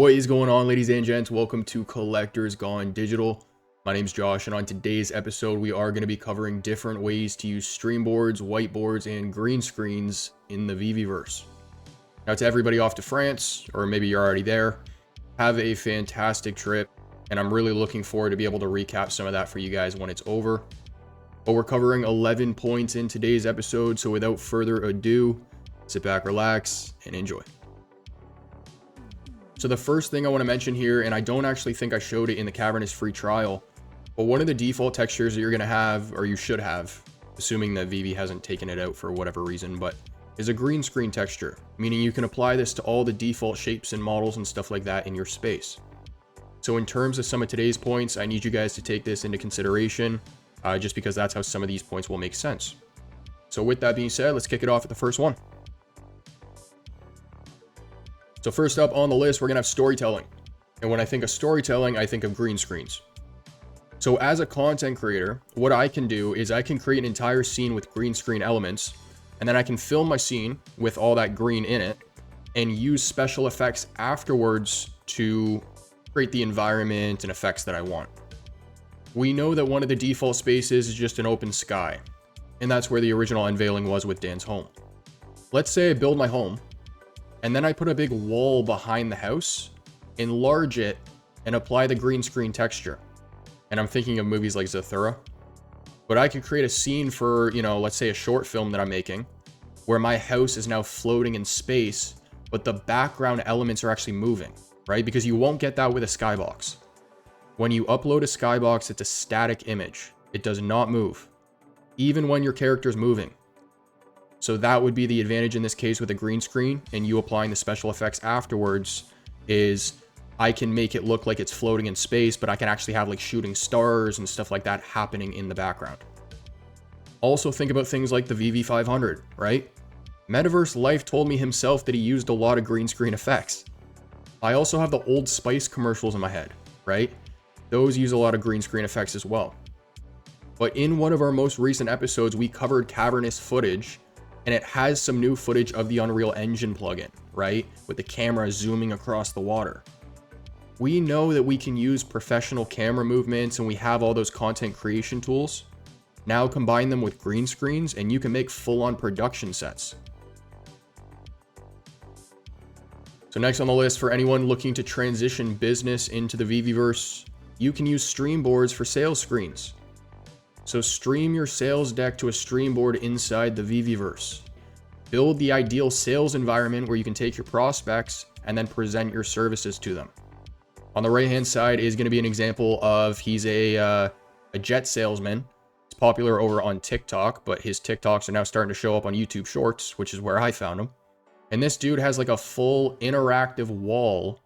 What is going on, ladies and gents? Welcome to Collectors Gone Digital. My name's Josh, and on today's episode, we are going to be covering different ways to use streamboards, whiteboards, and green screens in the VeVeVerse. Now, to everybody off to France, or maybe you're already there, have a fantastic trip, and I'm really looking forward to be able to recap some of that for you guys when it's over. But we're covering 11 points in today's episode, so without further ado, sit back, relax, and enjoy. So the first thing I want to mention here, and I don't actually think I showed it in the Cavernous free trial, but one of the default textures that you're going to have, or you should have, assuming that VeVe hasn't taken it out for whatever reason, but is a green screen texture, meaning you can apply this to all the default shapes and models and stuff like that in your space. So in terms of some of today's points, I need you guys to take this into consideration, just because that's how some of these points will make sense. So with that being said, let's kick it off at the first one. So first up on the list, we're going to have storytelling. And when I think of storytelling, I think of green screens. So as a content creator, what I can do is I can create an entire scene with green screen elements, and then I can film my scene with all that green in it and use special effects afterwards to create the environment and effects that I want. We know that one of the default spaces is just an open sky, and that's where the original unveiling was with Dan's home. Let's say I build my home, and then I put a big wall behind the house, enlarge it, and apply the green screen texture. And I'm thinking of movies like Zathura. But I could create a scene for, let's say a short film that I'm making, where my house is now floating in space, but the background elements are actually moving, right? Because you won't get that with a skybox. When you upload a skybox, it's a static image. It does not move, even when your character's moving. So that would be the advantage in this case with a green screen, and you applying the special effects afterwards is I can make it look like it's floating in space, but I can actually have like shooting stars and stuff like that happening in the background. Also think about things like the VeVe 500, right? Metaverse Life told me himself that he used a lot of green screen effects. I also have the Old Spice commercials in my head, right? Those use a lot of green screen effects as well. But in one of our most recent episodes, we covered cavernous footage, and it has some new footage of the Unreal Engine plugin, right? With the camera zooming across the water. We know that we can use professional camera movements, and we have all those content creation tools. Now combine them with green screens and you can make full-on production sets. So next on the list, for anyone looking to transition business into the VeVeVerse, you can use streamboards for sales screens. So stream your sales deck to a streamboard inside the VeVeVerse. Build the ideal sales environment where you can take your prospects and then present your services to them. On the right-hand side is going to be an example of he's a jet salesman. It's popular over on TikTok, but his TikToks are now starting to show up on YouTube Shorts, which is where I found him. And this dude has like a full interactive wall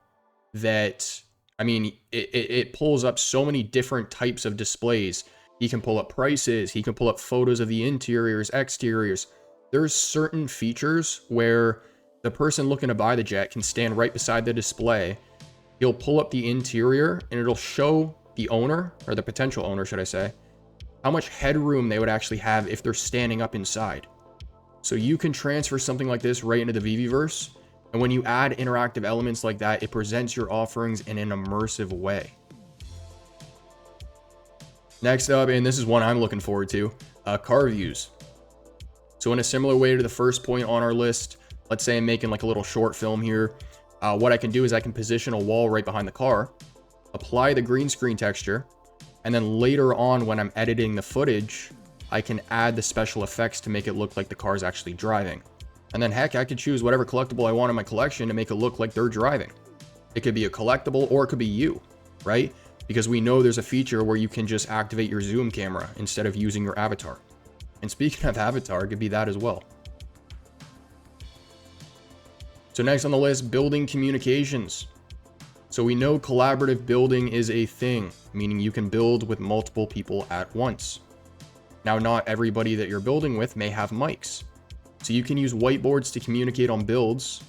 that, it pulls up so many different types of displays. He can pull up prices. He can pull up photos of the interiors, exteriors. There's certain features where the person looking to buy the jet can stand right beside the display. He'll pull up the interior and it'll show the owner, or the potential owner, should I say, how much headroom they would actually have if they're standing up inside. So you can transfer something like this right into the VeVeVerse. And when you add interactive elements like that, it presents your offerings in an immersive way. Next up, and this is one I'm looking forward to, car views. So in a similar way to the first point on our list, let's say I'm making like a little short film here. What I can do is I can position a wall right behind the car, apply the green screen texture, and then later on when I'm editing the footage, I can add the special effects to make it look like the car's actually driving. And then heck, I could choose whatever collectible I want in my collection to make it look like they're driving. It could be a collectible or it could be you, right? Because we know there's a feature where you can just activate your zoom camera instead of using your avatar. And speaking of avatar, it could be that as well. So next on the list, building communications. So we know collaborative building is a thing, meaning you can build with multiple people at once. Now, not everybody that you're building with may have mics. So you can use whiteboards to communicate on builds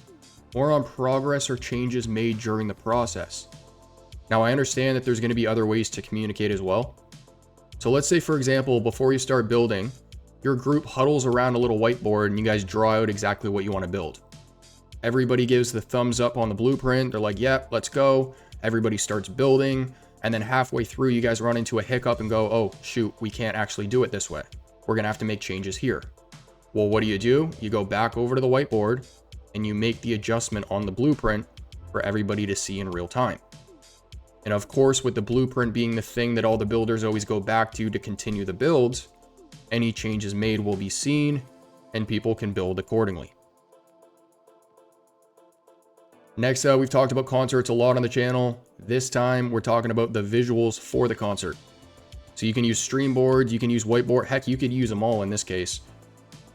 or on progress or changes made during the process. Now, I understand that there's going to be other ways to communicate as well. So let's say, for example, before you start building, your group huddles around a little whiteboard and you guys draw out exactly what you want to build. Everybody gives the thumbs up on the blueprint. They're like, yep, let's go. Everybody starts building. And then halfway through, you guys run into a hiccup and go, oh, shoot, we can't actually do it this way. We're going to have to make changes here. Well, what do? You go back over to the whiteboard and you make the adjustment on the blueprint for everybody to see in real time. And of course, with the blueprint being the thing that all the builders always go back to continue the builds, any changes made will be seen and people can build accordingly. Next up, we've talked about concerts a lot on the channel. This time, we're talking about the visuals for the concert. So you can use stream boards, you can use whiteboard, heck, you could use them all in this case,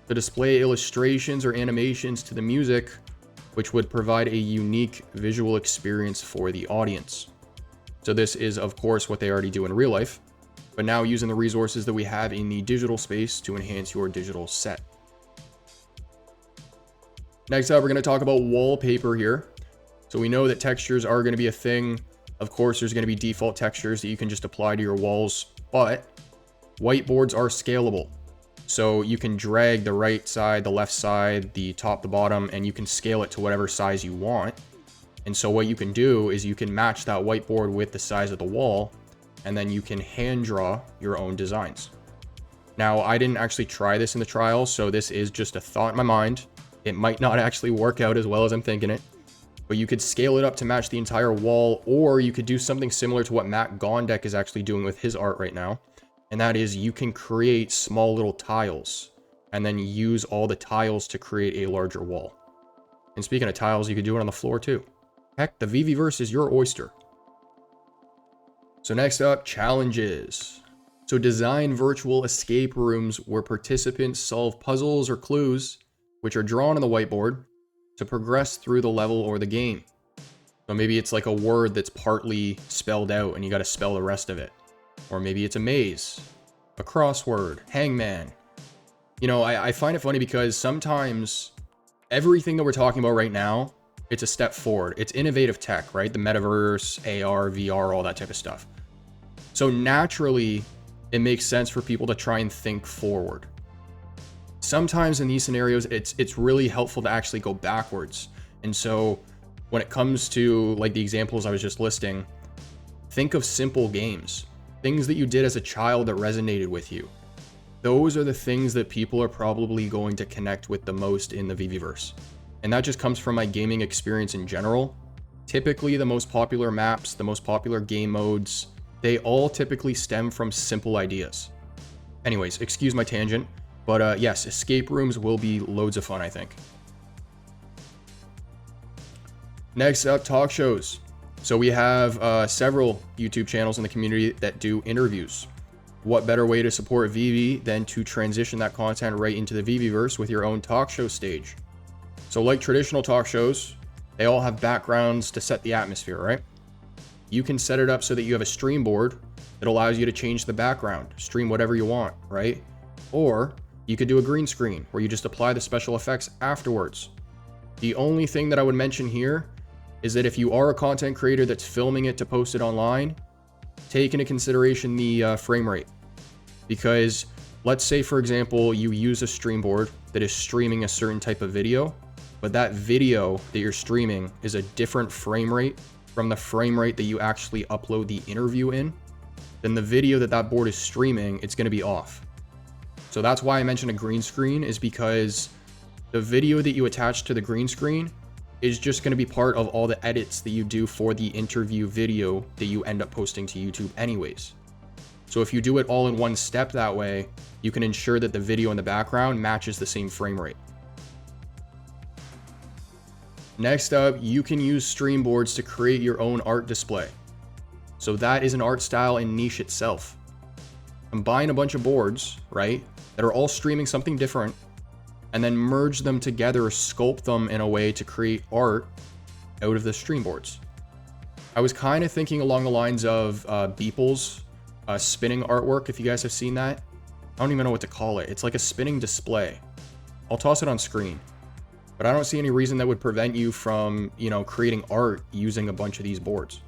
to display illustrations or animations to the music, which would provide a unique visual experience for the audience. So this is, of course, what they already do in real life, but now using the resources that we have in the digital space to enhance your digital set. Next up, we're going to talk about wallpaper here. So we know that textures are going to be a thing. Of course, there's going to be default textures that you can just apply to your walls, but whiteboards are scalable. So you can drag the right side, the left side, the top, the bottom, and you can scale it to whatever size you want. And so what you can do is you can match that whiteboard with the size of the wall, and then you can hand draw your own designs. Now, I didn't actually try this in the trial, so this is just a thought in my mind. It might not actually work out as well as I'm thinking it, but you could scale it up to match the entire wall, or you could do something similar to what Matt Gondek is actually doing with his art right now. And that is you can create small little tiles and then use all the tiles to create a larger wall. And speaking of tiles, you could do it on the floor too. Heck, the VeVeVerse is your oyster. So next up, challenges. So design virtual escape rooms where participants solve puzzles or clues, which are drawn on the whiteboard, to progress through the level or the game. So maybe it's like a word that's partly spelled out and you got to spell the rest of it. Or maybe it's a maze, a crossword, hangman. You know, I find it funny because sometimes everything that we're talking about right now, it's a step forward. It's innovative tech, right? The metaverse, AR, VR, all that type of stuff. So naturally, it makes sense for people to try and think forward. Sometimes in these scenarios, it's really helpful to actually go backwards. And so when it comes to like the examples I was just listing, think of simple games, things that you did as a child that resonated with you. Those are the things that people are probably going to connect with the most in the VeVeVerse. And that just comes from my gaming experience in general. Typically, the most popular maps, the most popular game modes, they all typically stem from simple ideas. Anyways, excuse my tangent. But yes, escape rooms will be loads of fun, I think. Next up, talk shows. So we have several YouTube channels in the community that do interviews. What better way to support VeVe than to transition that content right into the VeVeVerse with your own talk show stage? So like traditional talk shows, they all have backgrounds to set the atmosphere, right? You can set it up so that you have a stream board that allows you to change the background, stream whatever you want, right? Or you could do a green screen where you just apply the special effects afterwards. The only thing that I would mention here is that if you are a content creator that's filming it to post it online, take into consideration the frame rate. Because let's say, for example, you use a stream board that is streaming a certain type of video, but that video that you're streaming is a different frame rate from the frame rate that you actually upload the interview in, then the video that board is streaming, it's going to be off. So that's why I mentioned a green screen, is because the video that you attach to the green screen is just going to be part of all the edits that you do for the interview video that you end up posting to YouTube anyways. So if you do it all in one step that way, you can ensure that the video in the background matches the same frame rate. Next up, you can use stream boards to create your own art display. So that is an art style and niche itself. Combine a bunch of boards, right, that are all streaming something different, and then merge them together, sculpt them in a way to create art out of the stream boards. I was kind of thinking along the lines of Beeple's spinning artwork, if you guys have seen that. I don't even know what to call it. It's like a spinning display. I'll toss it on screen. But I don't see any reason that would prevent you from, you know, creating art using a bunch of these boards.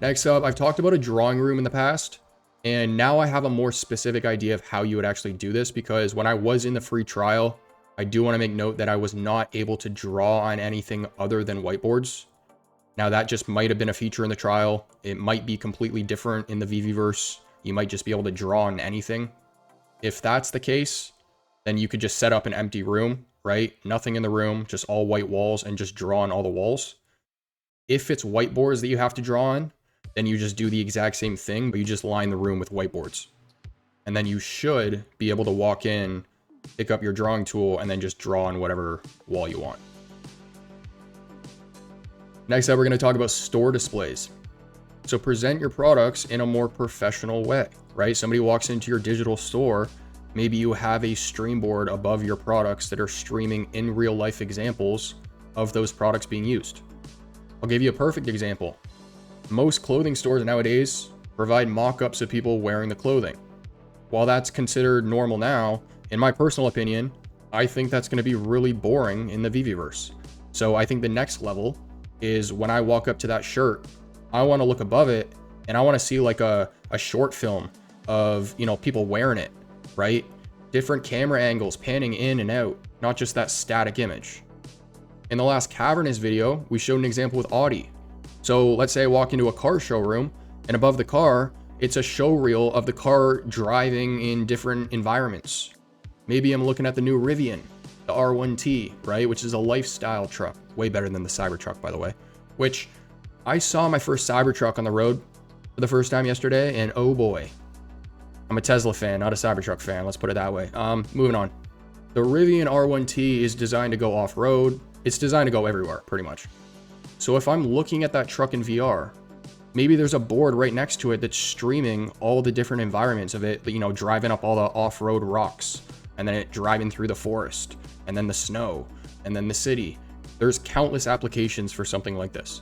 Next up, I've talked about a drawing room in the past, and now I have a more specific idea of how you would actually do this, because when I was in the free trial, I do want to make note that I was not able to draw on anything other than whiteboards. Now that just might have been a feature in the trial. It might be completely different in the VeVeVerse. You might just be able to draw on anything. If that's the case, then you could just set up an empty room, right? Nothing in the room, just all white walls, and just draw on all the walls. If it's whiteboards that you have to draw on, then you just do the exact same thing, but you just line the room with whiteboards. And then you should be able to walk in, pick up your drawing tool, and then just draw on whatever wall you want. Next up, we're going to talk about store displays. So present your products in a more professional way, right? Somebody walks into your digital store, maybe you have a stream board above your products that are streaming in real life examples of those products being used. I'll give you a perfect example. Most clothing stores nowadays provide mock-ups of people wearing the clothing. While that's considered normal now, in my personal opinion, I think that's going to be really boring in the VeVeVerse. So I think the next level is when I walk up to that shirt, I want to look above it and I want to see like a short film of, you know, people wearing it, right? Different camera angles panning in and out, not just that static image. In the last cavernous video, we showed an example with Audi. So let's say I walk into a car showroom and above the car, it's a show reel of the car driving in different environments. Maybe I'm looking at the new Rivian, the R1T, right? Which is a lifestyle truck. Way better than the Cybertruck, by the way. Which I saw my first Cybertruck on the road for the first time yesterday, and oh boy. I'm a Tesla fan, not a Cybertruck fan. Let's put it that way. Moving on. The Rivian R1T is designed to go off-road. It's designed to go everywhere, pretty much. So if I'm looking at that truck in VR, maybe there's a board right next to it that's streaming all the different environments of it, you know, driving up all the off-road rocks, and then it driving through the forest, and then the snow, and then the city. There's countless applications for something like this.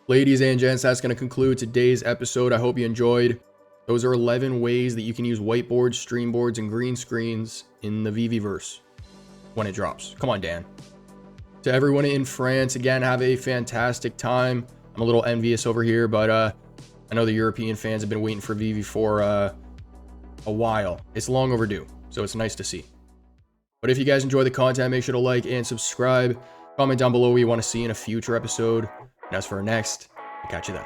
Ladies and gents, that's going to conclude today's episode. I hope you enjoyed. Those are 11 ways that you can use whiteboards, stream boards, and green screens in the VeVeVerse when it drops. Come on, Dan. To everyone in France, again, have a fantastic time. I'm a little envious over here, but I know the European fans have been waiting for VeVe for a while. It's long overdue, so it's nice to see. But if you guys enjoy the content, make sure to like and subscribe. Comment down below what you want to see in a future episode. And as for our next, I'll catch you then.